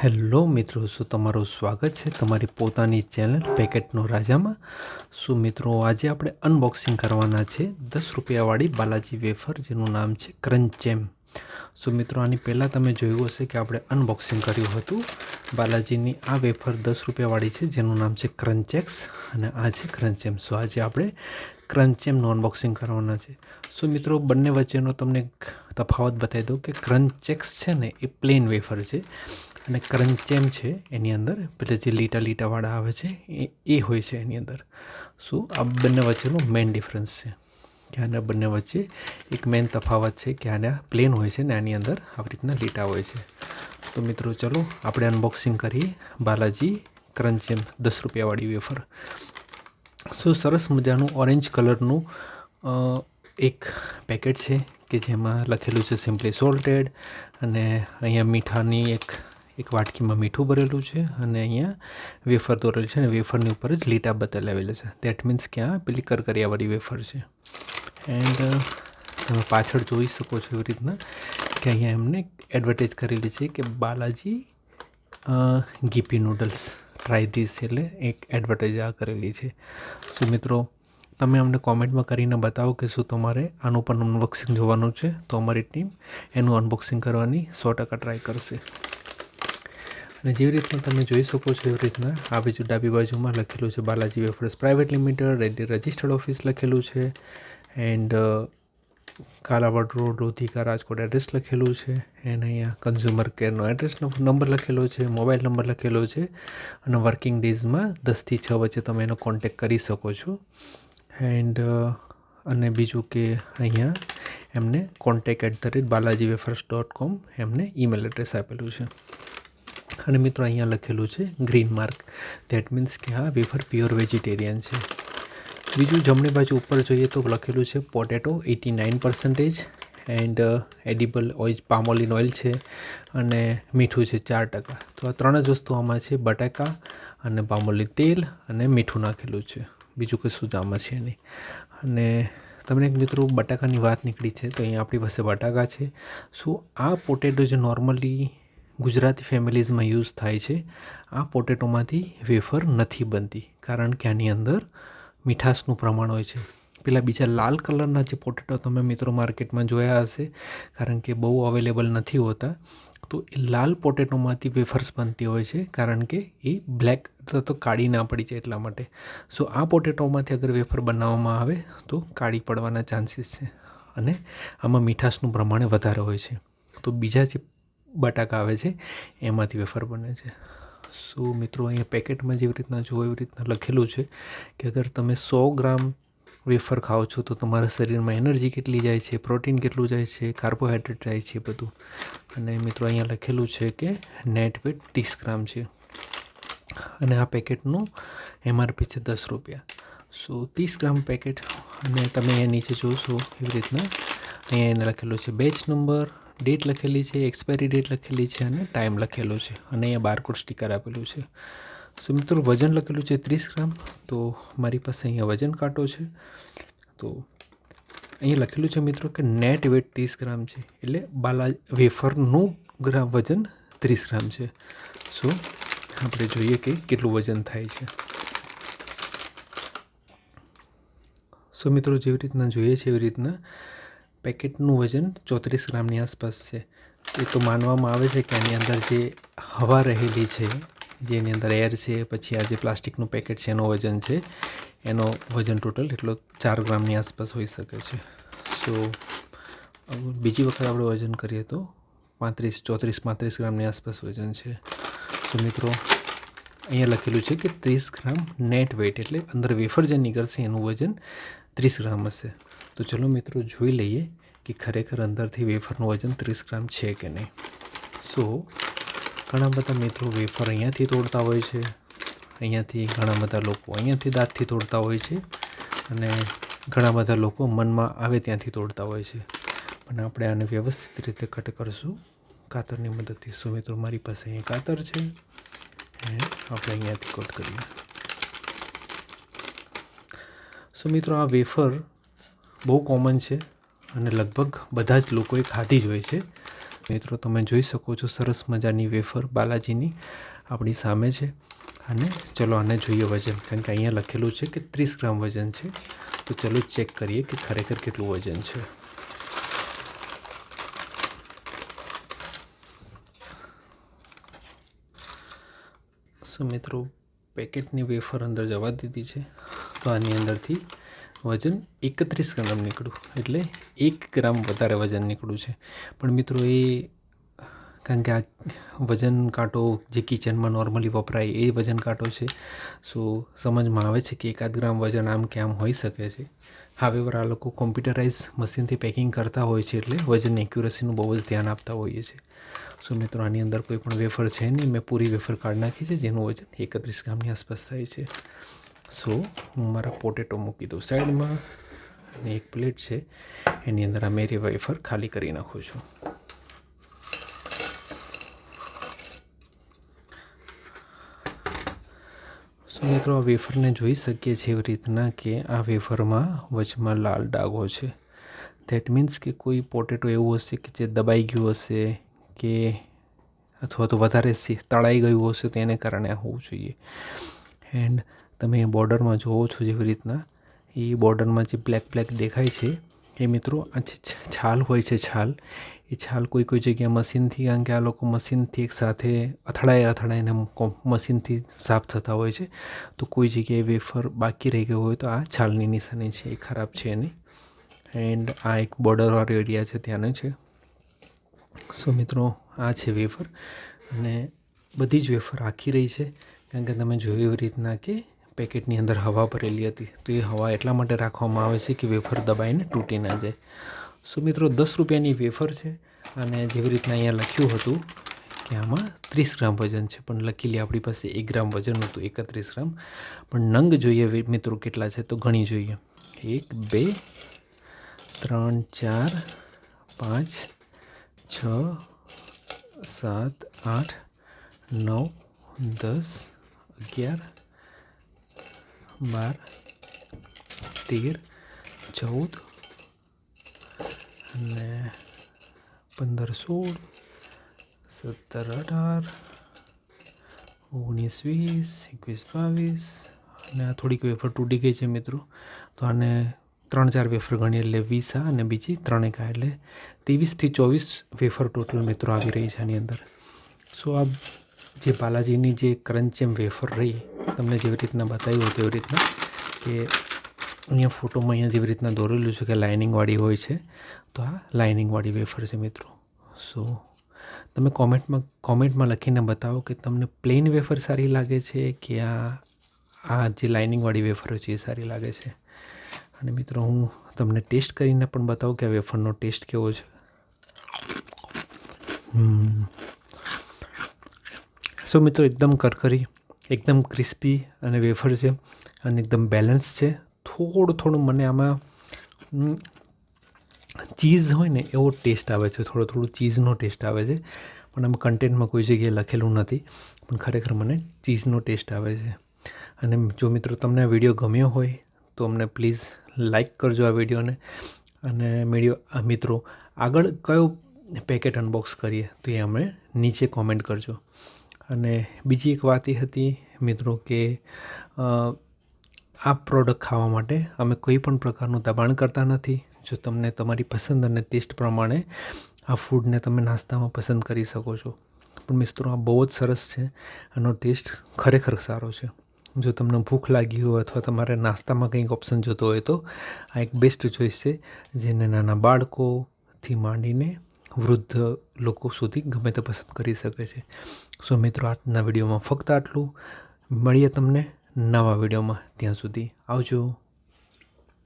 Hello મિત્રો, શું તમારું સ્વાગત છે તમારી પોતાની ચેનલ પેકેટનો રાજામાં। શું મિત્રો, આજે આપણે અનબોક્સિંગ કરવાના છે 10 રૂપિયાવાળી બાલાજી વેફર, જેનું નામ છે ક્રંચ જેમ। શું મિત્રો, આની પહેલાં તમે જોયું હશે કે આપણે અનબોક્સિંગ કર્યું હતું બાલાજીની આ વેફર 10 રૂપિયાવાળી છે, જેનું નામ છે ક્રંચેક્સ, અને આ છે ક્રંચ જેમ। સો આજે આપણે ક્રંચ જેમનું અનબોક્સિંગ કરવાના છે। શું મિત્રો, બંને વચ્ચેનો તમને તફાવત બતાવી દઉં કે ક્રંચેક્સ છે ને એ પ્લેન વેફર છે, અને ક્રંચ જેમ છે એની અંદર પેલા જે લીટા લીટાવાળા આવે છે એ હોય છે એની અંદર। શું આ બંને વચ્ચેનો મેઇન ડિફરન્સ છે કે આના બંને વચ્ચે એક મેઇન તફાવત છે કે આના પ્લેન હોય છે ને આની અંદર આવી રીતના લીટા હોય છે। તો મિત્રો ચલો આપણે અનબોક્સિંગ કરીએ બાલાજી ક્રંચ જેમ 10 રૂપિયાવાળી વેફર। શું સરસ મજાનું ઓરેન્જ કલરનું એક પેકેટ છે કે જેમાં લખેલું છે સિમ્પલી સોલ્ટેડ, અને અહીંયા મીઠાની એક વાટકીમાં મીઠું ભરેલું છે, અને અહીંયા વેફર દોરેલ છે, અને વેફરની ઉપર જ લીટા બતાવેલા છે। દેટ મીન્સ કે આ પેલી કરકરિયાવાળી વેફર છે। એન્ડ તમે પાછળ જોઈ શકો છો એવી રીતના કે અહીંયા એમને એડવર્ટાઇઝ કરેલી છે કે બાલાજી ગીપી નૂડલ્સ ટ્રાય ધીસ, એટલે એક એડવર્ટાઇઝ આ કરેલી છે। શું મિત્રો, તમે અમને કોમેન્ટમાં કરીને બતાવો કે શું તમારે આનું પણ અનબોક્સિંગ જોવાનું છે, તો અમારી ટીમ એનું અનબોક્સિંગ કરવાની 100% ટ્રાય કરશે। અને જેવી રીતના તમે જોઈ શકો છો એવી રીતના આ બાજુ ડાબી બાજુમાં લખેલું છે Balaji wafers private limited, registered office લખેલું છે, and Kalawad road, Lodhika, Rajkot address લખેલું છે, એન્ડ અહીંયા કન્ઝ્યુમર કેરનો એડ્રેસનો નંબર લખેલો છે, મોબાઈલ નંબર લખેલો છે, અને વર્કિંગ ડેઝમાં 10 થી 6 વચ્ચે તમે એનો કોન્ટેક્ટ કરી શકો છો। એન્ડ અને બીજું કે અહીંયા એમને contact@balajiwafers.com એમને ઈમેલ એડ્રેસ આપેલું છે। અને મિત્રો અહીંયા લખેલું છે ગ્રીન માર્ક, ધેટ મીન્સ કે આ વેફર પ્યોર વેજીટેરિયન છે। બીજું જમણી બાજુ ઉપર જોઈએ તો લખેલું છે potato 89%, and edible oil palm olein oil છે, અને મીઠું છે 4%। તો આ ત્રણ જ વસ્તુ આમાં છે, બટાકા અને પામ ઓલિન તેલ અને મીઠું નાખેલું છે, બીજું કશું જ આમાં છે નહીં। અને તમને એક મિત્રો બટાકાની વાત નીકળી છે, તો અહીંયા આપણી પાસે બટાકા છે। શું આ પોટેટો જે નોર્મલી ગુજરાતી ફેમિલીઝમાં યુઝ થાય છે, આ પોટેટોમાંથી વેફર નથી બનતી, કારણ કે આની અંદર મીઠાશનું પ્રમાણ હોય છે। પેલા બીજા લાલ કલરના જે પોટેટો તમે મિત્રો માર્કેટમાં જોયા હશે, કારણ કે બહુ અવેલેબલ નથી હોતા, તો એ લાલ પોટેટોમાંથી વેફર્સ બનતી હોય છે, કારણ કે એ બ્લેક તો કાળી ના પડી જાય એટલા માટે। સો આ પોટેટોમાંથી અગર વેફર બનાવવામાં આવે તો કાળી પડવાના ચાન્સીસ છે, અને આમાં મીઠાશનું પ્રમાણ વધારે હોય છે, તો બીજા જે બટાકા આવે છે એમાંથી વેફર બને છે। સો મિત્રો, અહીંયા પેકેટમાં જેવી રીતના જુઓ એવી રીતના લખેલું છે કે અગર તમે 100 ગ્રામ વેફર ખાઓ છો તો તમારા શરીરમાં એનર્જી કેટલી જાય છે, પ્રોટીન કેટલું જાય છે, કાર્બોહાઈડ્રેટ જાય છે, બધું। અને મિત્રો અહીંયા લખેલું છે કે નેટ વેટ 30 ગ્રામ છે, અને આ પેકેટનું MRP છે 10 રૂપિયા। સો 30 ગ્રામ પેકેટ, અને તમે અહીંયા નીચે જોશો એવી રીતના અહીંયા એને લખેલું છે બેચ નંબર, ડેટ લખેલી છે, એક્સપાયરી ડેટ લખેલી છે, અને ટાઈમ લખેલો છે, અને અહીંયા બારકોડ સ્ટીકર આપેલું છે। સો મિત્રો, વજન લખેલું છે 30 ગ્રામ, તો મારી પાસે અહીંયા વજન કાંટો છે, તો અહીંયા લખેલું છે મિત્રો કે નેટ વેટ 30 ગ્રામ છે, એટલે વેફરનું વજન 30 ગ્રામ છે। સો આપણે જોઈએ કે કેટલું વજન થાય છે। સો મિત્રો, જેવી રીતના જોઈએ છે એવી રીતના પેકેટનું વજન 34 ગ્રામની આસપાસ છે। એ તો માનવામાં આવે છે કે આની અંદર જે હવા રહેલી છે, જેની અંદર એર છે, પછી આ જે પ્લાસ્ટિકનું પેકેટ છે એનો વજન છે, એનો વજન ટોટલ એટલો 4 ગ્રામની આસપાસ હોઈ શકે છે। સો બીજી વખત આપણે વજન કરીએ તો 34-35 ગ્રામની આસપાસ વજન છે। સો મિત્રો, અહીંયા લખેલું છે કે 30 ગ્રામ નેટ વેટ, એટલે અંદર વેફર જે નીકળશે એનું વજન 30 ગ્રામ હશે। તો ચલો મિત્રો, જોઈ લઈએ કે ખરેખર અંદરથી વેફરનું વજન 30 ગ્રામ છે કે નહીં। સો ઘણા બધા મિત્રો વેફર અહીંયાથી તોડતા હોય છે, અહીંયાથી ઘણા બધા લોકો અહીંયાથી દાંતથી તોડતા હોય છે, અને ઘણા બધા લોકો મનમાં આવે ત્યાંથી તોડતા હોય છે, પણ આપણે આને વ્યવસ્થિત રીતે કટ કરીશું કાતરની મદદથી। સો મિત્રો, મારી પાસે અહીંયા કાતર છે, અને આપણે અહીંયાથી કટ કરીએ। સો મિત્રો, આ વેફર બહુ કોમન છે, અને લગભગ બધા જ લોકોએ ખાધી જ હોય છે। મિત્રો તમે જોઈ શકો છો સરસ મજાની વેફર બાલાજીની આપણી સામે છે. અને ચલો આને જોઈએ વજન, કારણ કે અહીંયા લખેલું છે કે 30 ગ્રામ વજન છે. તો ચલો ચેક કરીએ કે ખરેખર કેટલું વજન છે. મિત્રો પેકેટની વેફર અંદર જવા દીધી છે. તો આની અંદરથી વજન 31 ગ્રામ નીકળ્યું, એટલે 1 ગ્રામ વધારે વજન નીકળ્યું છે. પણ મિત્રો એ કારણ કે આ વજન કાંટો જે કિચનમાં નોર્મલી વપરાય એ વજન કાંટો છે. સમજમાં આવે છે કે 1 ગ્રામ વજન આમ કે આમ હોઈ શકે છે. હાવેવર આ લોકો કોમ્પ્યુટરાઇઝ મશીનથી પેકિંગ કરતા હોય છે, એટલે વજન એક્યુરસીનું બહુ જ ધ્યાન આપતા હોઈએ છીએ. મિત્રો આની અંદર કોઈ પણ વેફર છે નહીં, મેં પૂરી વેફર કાઢી નાખી છે જેનું વજન 31 ગ્રામની આસપાસ થાય છે. હું મારા પોટેટો મૂકી દઉં સાઈડમાં, અને એક પ્લેટ છે એની અંદર આ મેરી વેફર ખાલી કરી નાખું છું. મિત્રો આ વેફરને જોઈ શકીએ છીએ એવી રીતના કે આ વેફરમાં વચમાં લાલ ડાઘો છે. ધેટ મીન્સ કે કોઈ પોટેટો એવું હશે કે જે દબાઈ ગયું હશે, કે અથવા તો વધારે તળાઈ ગયું હશે, તેને કારણે આ હોવું જોઈએ. એન્ડ તમે બોર્ડરમાં જોવો છો જેવી રીતના, એ બોર્ડરમાં જે બ્લેક દેખાય છે એ મિત્રો આ છાલ હોય છે. એ છાલ કોઈ જગ્યાએ મશીનથી, કારણ કે આ લોકો મશીનથી એક સાથે અથડાઈને મશીનથી સાફ થતા હોય છે. તો કોઈ જગ્યાએ વેફર બાકી રહી ગયું હોય તો આ છાલની નિશાની છે, એ ખરાબ છે એની. એન્ડ આ એક બોર્ડરવાળો એરિયા છે ત્યાંનો છે. મિત્રો આ છે વેફર, અને બધી જ વેફર આખી રહી છે, કારણ કે તમે જોયું એવી રીતના કે પેકેટની અંદર હવા ભરેલી હતી. તો એ હવા એટલા માટે રાખવામાં આવે છે કે વેફર દબાઈને તૂટી ના જાય. મિત્રો 10 રૂપિયાની વેફર છે, અને જેવી રીતના અહીંયા લખ્યું હતું કે આમાં 30 ગ્રામ વજન છે, પણ લખેલી આપણી પાસે 1 ગ્રામ વજન હતું, 31 ગ્રામ. પણ નંગ જોઈએ મિત્રો કેટલા છે તો ગણી જોઈએ. 1 2 3 4 5 6 7 8 9 10 11 12 13 14 અને 15 16 17 18 19 20 21 22, અને આ થોડીક વેફર તૂટી ગઈ છે મિત્રો. તો આને 3-4 વેફર ગણી એટલે 20 અને બીજી 3 એટલે 23 થી 24 વેફર ટોટલ મિત્રો આવી રહી છે આની અંદર. આ જે બાલાજીની જે ક્રંચેમ વેફર રહી, તમને જેવી રીતના બતાવ્યું હતું એવી રીતના, કે અહીંયા ફોટોમાં જેવી રીતના દોરેલું છે કે લાઇનિંગવાળી હોય છે, તો આ લાઇનિંગવાળી વેફર છે મિત્રો. તમે કોમેન્ટમાં લખીને બતાવો કે તમને પ્લેન વેફર સારી લાગે છે કે આ જે લાઇનિંગવાળી વેફર છે એ સારી લાગે છે. અને મિત્રો હું તમને ટેસ્ટ કરીને પણ બતાવું કે આ વેફરનો ટેસ્ટ કેવો છે. મિત્રો એકદમ કરકરી, એકદમ ક્રિસ્પી અને વેફર છે, અને એકદમ બેલેન્સ છે. થોડું મને આમાં ચીઝ હોય ને એવો ટેસ્ટ આવે છે, થોડું ચીઝનો ટેસ્ટ આવે છે. પણ આમાં કન્ટેન્ટમાં કોઈ જગ્યાએ લખેલું નથી, પણ ખરેખર મને ચીઝનો ટેસ્ટ આવે છે. અને જો મિત્રો તમને આ વિડીયો ગમ્યો હોય તો અમને પ્લીઝ લાઈક કરજો આ વિડીયોને. અને મિત્રો આગળ કયો પેકેટ અનબોક્સ કરીએ તો એ અમે નીચે કોમેન્ટ કરજો. અને બીજી એક વાત એ હતી મિત્રો કે આ પ્રોડક્ટ ખાવા માટે અમે કોઈ પણ પ્રકારનું દબાણ કરતા નથી. જો તમને તમારી પસંદ અને ટેસ્ટ પ્રમાણે આ ફૂડને તમે નાસ્તામાં પસંદ કરી શકો છો. પણ મિત્રો આ બહુ જ સરસ છે, આનો ટેસ્ટ ખરેખર સારો છે. જો તમને ભૂખ લાગી હોય અથવા તમારે નાસ્તામાં કંઈક ઓપ્શન જોતો હોય તો આ એક બેસ્ટ ચોઈસ છે, જેને નાના બાળકોથી માંડીને વૃદ્ધ લોકો સુધી ગમે તે પસંદ કરી શકે છે. મિત્રો આજના વિડીયોમાં ફક્ત આટલું. મળીએ તમને નવા વિડીયોમાં, ત્યાં સુધી આવજો.